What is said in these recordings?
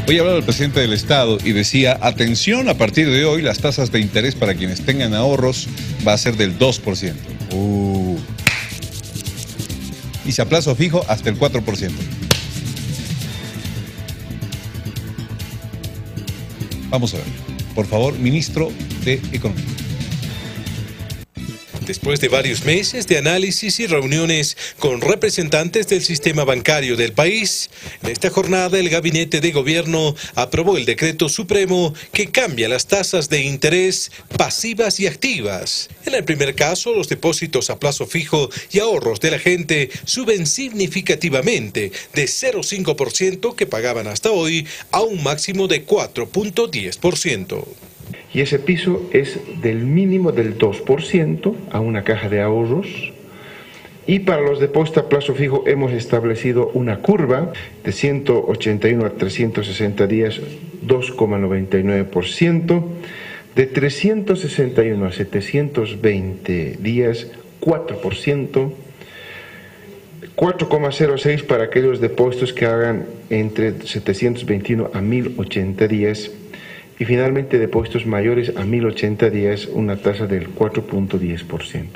Hoy hablaba el presidente del Estado y decía, atención, a partir de hoy las tasas de interés para quienes tengan ahorros va a ser del 2%. Y si a plazo fijo, hasta el 4%. Vamos a ver. Por favor, ministro de Economía. Después de varios meses de análisis y reuniones con representantes del sistema bancario del país, en esta jornada el Gabinete de Gobierno aprobó el decreto supremo que cambia las tasas de interés pasivas y activas. En el primer caso, los depósitos a plazo fijo y ahorros de la gente suben significativamente de 0,5% que pagaban hasta hoy a un máximo de 4,10%. Y ese piso es del mínimo del 2% a una caja de ahorros. Y para los depósitos a plazo fijo hemos establecido una curva de 181 a 360 días, 2,99%, de 361 a 720 días, 4%, 4,06 para aquellos depósitos que hagan entre 721 a 1080 días, y finalmente depósitos mayores a 1080 días, una tasa del 4,10%.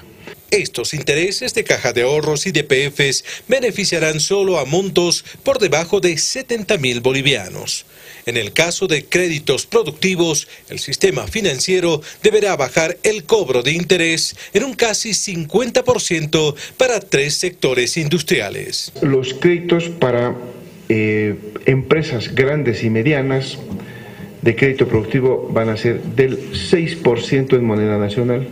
Estos intereses de caja de ahorros y DPFs beneficiarán solo a montos por debajo de 70.000 bolivianos. En el caso de créditos productivos, el sistema financiero deberá bajar el cobro de interés en un casi 50% para 3 sectores industriales. Los créditos para empresas grandes y medianas de crédito productivo van a ser del 6% en moneda nacional.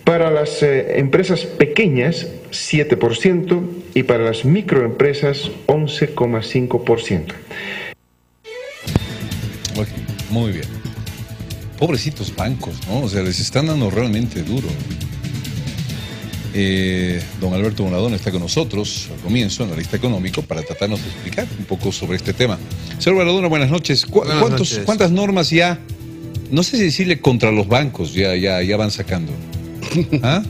Para las empresas pequeñas, 7%, y para las microempresas, 11,5%. Muy bien. Pobrecitos bancos, ¿no? O sea, les están dando realmente duro. Don Alberto Bonadón está con nosotros al comienzo, analista económico, para tratarnos de explicar un poco sobre este tema. Señor Bonadón, buenas noches. ¿Cuántas normas ya, no sé si decirle contra los bancos, ya van sacando? ¿Ah?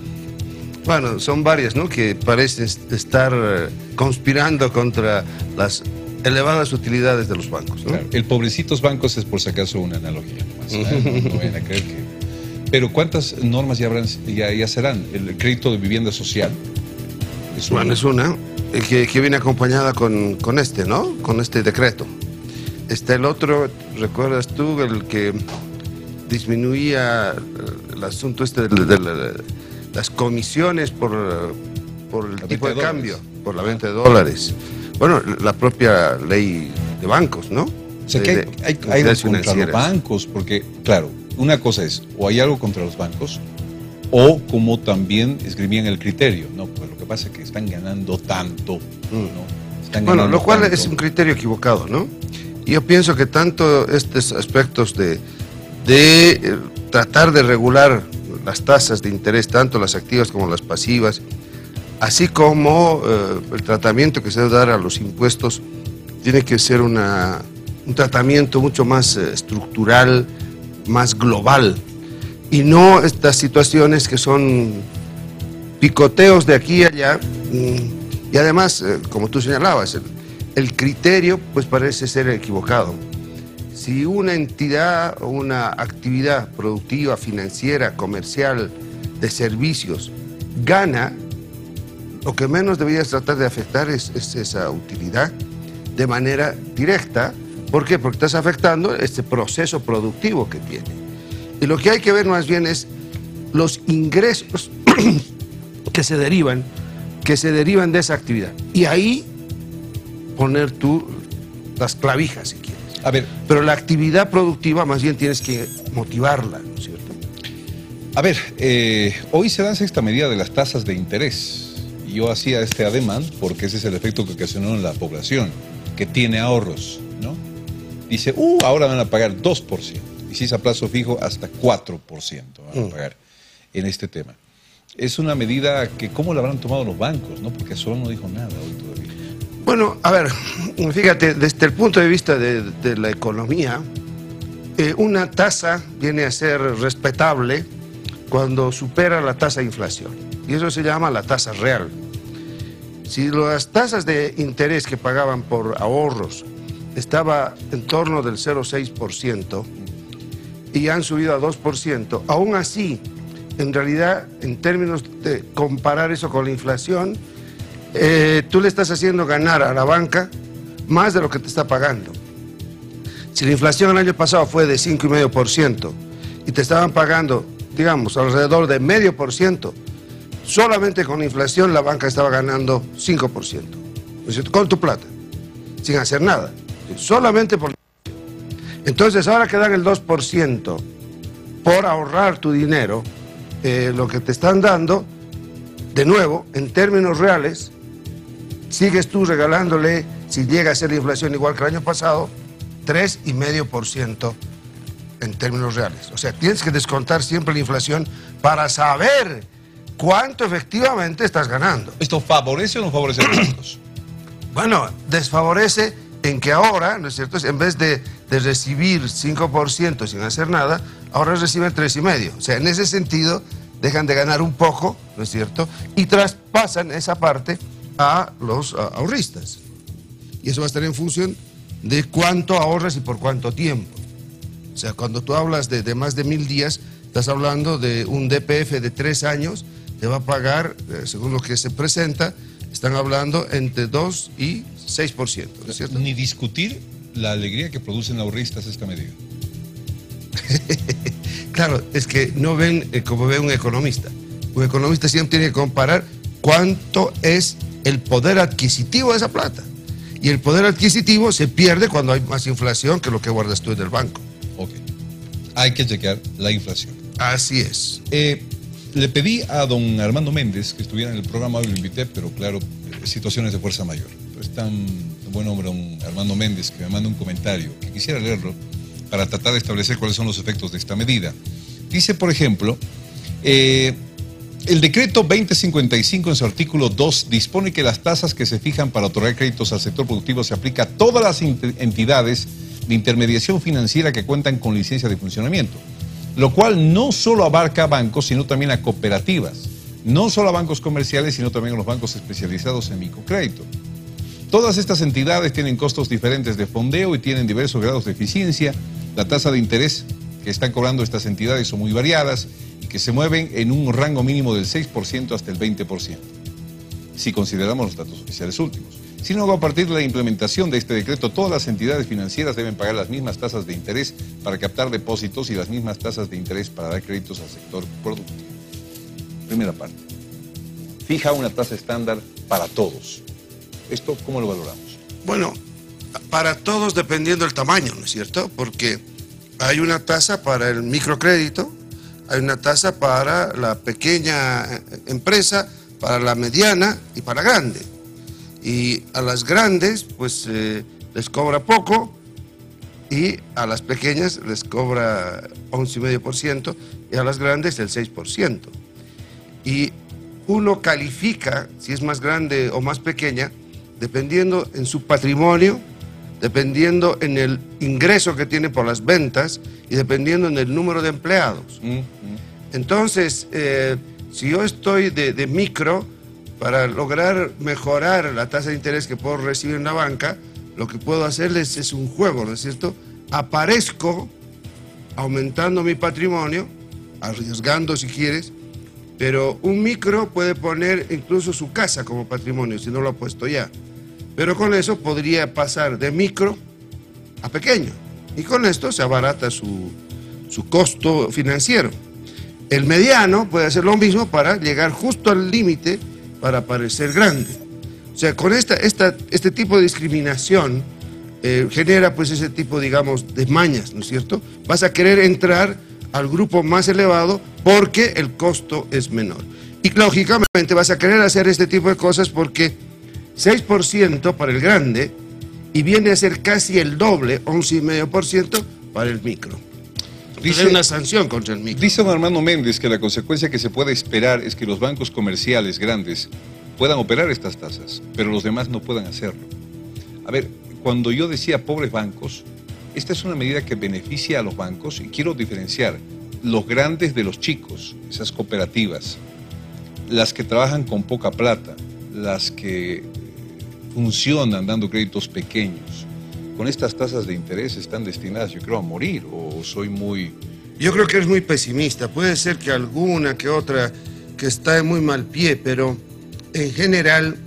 Bueno, son varias, ¿no?, que parecen estar conspirando contra las elevadas utilidades de los bancos, ¿no? Claro, el pobrecitos bancos es por si acaso una analogía nomás, no vayan a creer que... Pero ¿cuántas normas ya serán? ¿El crédito de vivienda social? Bueno, es una que viene acompañada con este, ¿no? Con este decreto. Está el otro, ¿recuerdas tú? El que disminuía el asunto este de las comisiones por el tipo de cambio, por la venta de dólares. Bueno, la propia ley de bancos, ¿no? O sea, que hay algo contra los bancos, porque, claro, una cosa es, o hay algo contra los bancos, o como también escribían el criterio, ¿no? Pues lo que pasa es que están ganando tanto, ¿no? Bueno, lo cual es un criterio equivocado, ¿no? Y yo pienso que tanto estos aspectos de tratar de regular las tasas de interés, tanto las activas como las pasivas, así como el tratamiento que se debe dar a los impuestos, tiene que ser un tratamiento mucho más estructural, más global, y no estas situaciones que son picoteos de aquí y allá. Y además, como tú señalabas, el criterio pues parece ser equivocado. Si una entidad o una actividad productiva, financiera, comercial, de servicios, gana, lo que menos deberías tratar de afectar es esa utilidad de manera directa. ¿Por qué? Porque estás afectando este proceso productivo que tiene. Y lo que hay que ver más bien es los ingresos que se derivan de esa actividad. Y ahí poner tú las clavijas, si quieres. A ver. Pero la actividad productiva más bien tienes que motivarla, ¿no es cierto? A ver, hoy se da esta medida de las tasas de interés. Yo hacía este ademán porque ese es el efecto que ocasionó en la población, que tiene ahorros, ¿no? Dice, ahora van a pagar 2%. Y si es a plazo fijo, hasta 4% van a pagar en este tema. Es una medida que, ¿cómo la habrán tomado los bancos, no? Porque Solón no dijo nada hoy todavía. Bueno, a ver, fíjate, desde el punto de vista de la economía, una tasa viene a ser respetable cuando supera la tasa de inflación. Y eso se llama la tasa real. Si las tasas de interés que pagaban por ahorros estaba en torno del 0,6% y han subido a 2%. Aún así, en realidad, en términos de comparar eso con la inflación, tú le estás haciendo ganar a la banca más de lo que te está pagando. Si la inflación el año pasado fue de 5,5% y te estaban pagando, digamos, alrededor de 0,5%, solamente con la inflación la banca estaba ganando 5%, ¿no es cierto? Con tu plata, sin hacer nada, solamente por... Entonces ahora que dan el 2% por ahorrar tu dinero, lo que te están dando, de nuevo, en términos reales, sigues tú regalándole, si llega a ser la inflación igual que el año pasado, 3,5% en términos reales. O sea, tienes que descontar siempre la inflación para saber cuánto efectivamente estás ganando. ¿Esto favorece o no favorece a los bancos? Bueno, desfavorece en que ahora, ¿no es cierto?, en vez de recibir 5% sin hacer nada, ahora reciben 3,5%. O sea, en ese sentido, dejan de ganar un poco, ¿no es cierto?, y traspasan esa parte a los ahorristas. Y eso va a estar en función de cuánto ahorras y por cuánto tiempo. O sea, cuando tú hablas de más de 1.000 días, estás hablando de un DPF de 3 años, te va a pagar, según lo que se presenta, están hablando entre 2 y 6%, ¿no es cierto? Ni discutir la alegría que producen ahorristas esta medida. Claro, es que no ven como ve un economista. Un economista siempre tiene que comparar cuánto es el poder adquisitivo de esa plata. Y el poder adquisitivo se pierde cuando hay más inflación que lo que guardas tú en el banco. Ok. Hay que chequear la inflación. Así es. Le pedí a don Armando Méndez que estuviera en el programa, hoy lo invité, pero claro, situaciones de fuerza mayor. Pero es tan buen hombre don Armando Méndez que me manda un comentario que quisiera leerlo para tratar de establecer cuáles son los efectos de esta medida. Dice, por ejemplo, el decreto 2055 en su artículo 2 dispone que las tasas que se fijan para otorgar créditos al sector productivo se aplica a todas las entidades de intermediación financiera que cuentan con licencia de funcionamiento, lo cual no solo abarca a bancos, sino también a cooperativas, no solo a bancos comerciales, sino también a los bancos especializados en microcrédito. Todas estas entidades tienen costos diferentes de fondeo y tienen diversos grados de eficiencia. La tasa de interés que están cobrando estas entidades son muy variadas y que se mueven en un rango mínimo del 6% hasta el 20%, si consideramos los datos oficiales últimos. Sin embargo, a partir de la implementación de este decreto, todas las entidades financieras deben pagar las mismas tasas de interés para captar depósitos y las mismas tasas de interés para dar créditos al sector productivo. Primera parte. Fija una tasa estándar para todos. ¿Esto cómo lo valoramos? Bueno, para todos dependiendo del tamaño, ¿no es cierto? Porque hay una tasa para el microcrédito, hay una tasa para la pequeña empresa, para la mediana y para la grande. Y a las grandes, pues les cobra poco y a las pequeñas les cobra 11,5% y a las grandes el 6%. Y uno califica si es más grande o más pequeña dependiendo en su patrimonio, dependiendo en el ingreso que tiene por las ventas y dependiendo en el número de empleados. Entonces, si yo estoy de micro, para lograr mejorar la tasa de interés que puedo recibir en la banca, lo que puedo hacerles es un juego, ¿no es cierto? Aparezco aumentando mi patrimonio, arriesgando si quieres, pero un micro puede poner incluso su casa como patrimonio, si no lo ha puesto ya. Pero con eso podría pasar de micro a pequeño, y con esto se abarata su costo financiero. El mediano puede hacer lo mismo para llegar justo al límite para parecer grande. O sea, con este tipo de discriminación genera pues ese tipo, digamos, de mañas, ¿no es cierto? Vas a querer entrar al grupo más elevado porque el costo es menor. Y lógicamente vas a querer hacer este tipo de cosas porque 6% para el grande y viene a ser casi el doble, 11,5% para el micro. Dice una sanción contra el micro. Dice don Armando Méndez que la consecuencia que se puede esperar es que los bancos comerciales grandes puedan operar estas tasas, pero los demás no puedan hacerlo. A ver, cuando yo decía pobres bancos, esta es una medida que beneficia a los bancos y quiero diferenciar los grandes de los chicos, esas cooperativas, las que trabajan con poca plata, las que funcionan dando créditos pequeños, con estas tasas de interés están destinadas, yo creo, a morir, o soy muy... Yo creo que eres muy pesimista. Puede ser que alguna que otra que está en muy mal pie, pero en general,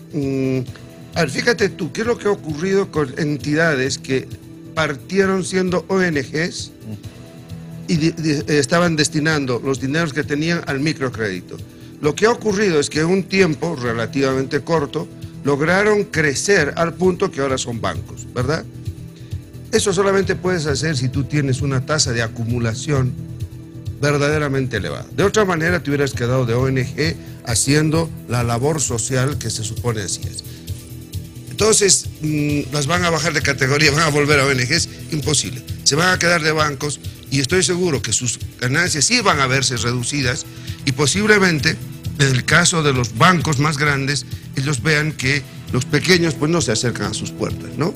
a ver, fíjate tú, ¿qué es lo que ha ocurrido con entidades que partieron siendo ONGs y estaban destinando los dineros que tenían al microcrédito? Lo que ha ocurrido es que en un tiempo relativamente corto lograron crecer al punto que ahora son bancos, ¿verdad? Eso solamente puedes hacer si tú tienes una tasa de acumulación verdaderamente elevada. De otra manera te hubieras quedado de ONG haciendo la labor social que se supone hacías. Entonces, las van a bajar de categoría, van a volver a ONGs, imposible. Se van a quedar de bancos y estoy seguro que sus ganancias sí van a verse reducidas y posiblemente, en el caso de los bancos más grandes, ellos vean que los pequeños pues no se acercan a sus puertas, ¿no?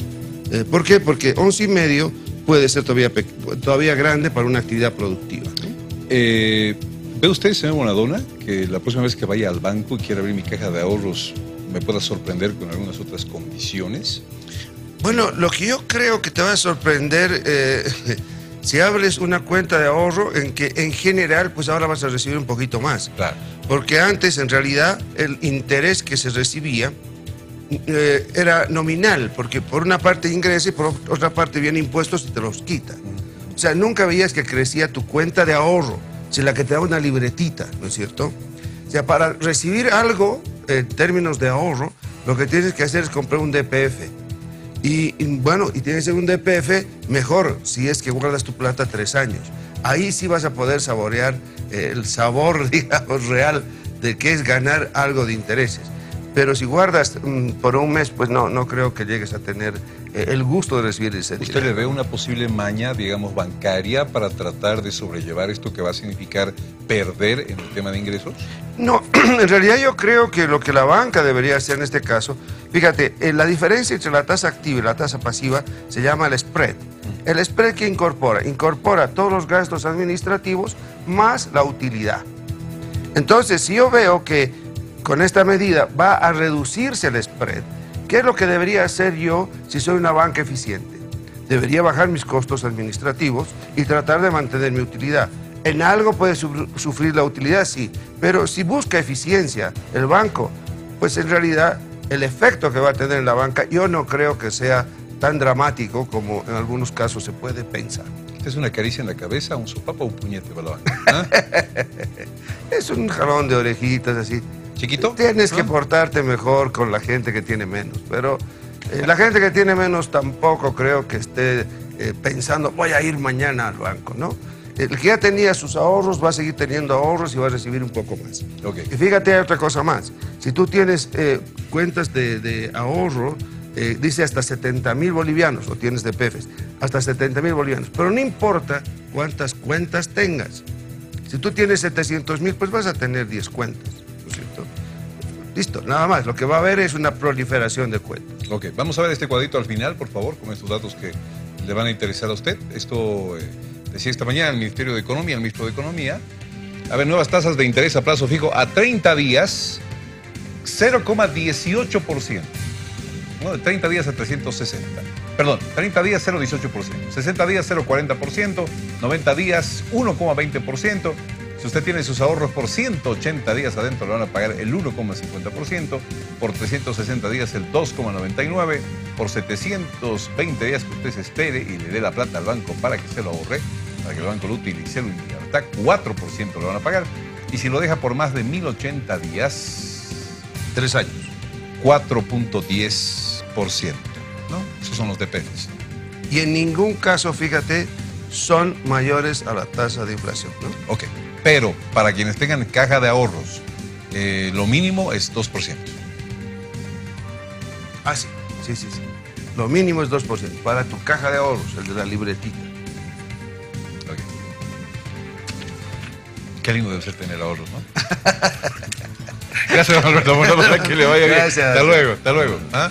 ¿Por qué? Porque 11,5 puede ser todavía grande para una actividad productiva, ¿no? ¿Ve usted, señor Bonadona, que la próxima vez que vaya al banco y quiera abrir mi caja de ahorros me pueda sorprender con algunas otras condiciones? Bueno, lo que yo creo que te va a sorprender, si abres una cuenta de ahorro, en que en general pues ahora vas a recibir un poquito más. Claro. Porque antes en realidad el interés que se recibía era nominal, porque por una parte ingresa y por otra parte vienen impuestos y te los quita. O sea, nunca veías que crecía tu cuenta de ahorro, si la que te da una libretita, ¿no es cierto? O sea, para recibir algo en términos de ahorro, lo que tienes que hacer es comprar un DPF. Y bueno, y tienes un DPF mejor si es que guardas tu plata 3 años. Ahí sí vas a poder saborear el sabor, digamos, real de qué es ganar algo de intereses. Pero si guardas por un mes, pues no creo que llegues a tener el gusto de recibir ese dinero. ¿Usted le ve una posible maña, digamos, bancaria para tratar de sobrellevar esto que va a significar perder en el tema de ingresos? No, en realidad yo creo que lo que la banca debería hacer en este caso, fíjate, la diferencia entre la tasa activa y la tasa pasiva se llama el spread. El spread que incorpora todos los gastos administrativos más la utilidad. Entonces, si yo veo que con esta medida va a reducirse el spread, ¿qué es lo que debería hacer yo si soy una banca eficiente? Debería bajar mis costos administrativos y tratar de mantener mi utilidad. En algo puede sufrir la utilidad, sí, pero si busca eficiencia el banco, pues en realidad el efecto que va a tener en la banca yo no creo que sea tan dramático como en algunos casos se puede pensar. ¿Esta es una caricia en la cabeza, un sopapo o un puñete para la banca? ¿Ah? Es un jalón de orejitas así. ¿Chiquito? Tienes que portarte mejor con la gente que tiene menos, pero la gente que tiene menos tampoco creo que esté pensando voy a ir mañana al banco, ¿no? El que ya tenía sus ahorros va a seguir teniendo ahorros y va a recibir un poco más. Okay. Y fíjate, hay otra cosa más. Si tú tienes cuentas de ahorro, dice hasta 70,000 bolivianos, o tienes DPFs, hasta 70,000 bolivianos, pero no importa cuántas cuentas tengas. Si tú tienes 700,000, pues vas a tener 10 cuentas, ¿no es cierto? Listo, nada más. Lo que va a haber es una proliferación de cuentas. Ok, vamos a ver este cuadrito al final, por favor, con estos datos que le van a interesar a usted. Esto decía esta mañana el Ministerio de Economía, el ministro de Economía. A ver, nuevas tasas de interés a plazo fijo a 30 días, 0,18%. ¿No? De 30 días a 360. Perdón, 30 días 0,18%. 60 días 0,40%. 90 días 1,20%. Si usted tiene sus ahorros por 180 días adentro, le van a pagar el 1,50%, por 360 días el 2,99%, por 720 días que usted se espere y le dé la plata al banco para que se lo ahorre, para que el banco lo utilice, lo invierta, 4% lo van a pagar. Y si lo deja por más de 1080 días, 3 años, 4,10%, ¿no? Esos son los DPFs. Y en ningún caso, fíjate, son mayores a la tasa de inflación, ¿no? Ok. Pero para quienes tengan caja de ahorros, lo mínimo es 2%. Ah, sí. Lo mínimo es 2%. Para tu caja de ahorros, el de la libretita. Okay. Qué lindo debe ser tener ahorros, ¿no? Gracias, don Alberto. Bueno, que le vaya bien. Gracias. Hasta luego. ¿Ah?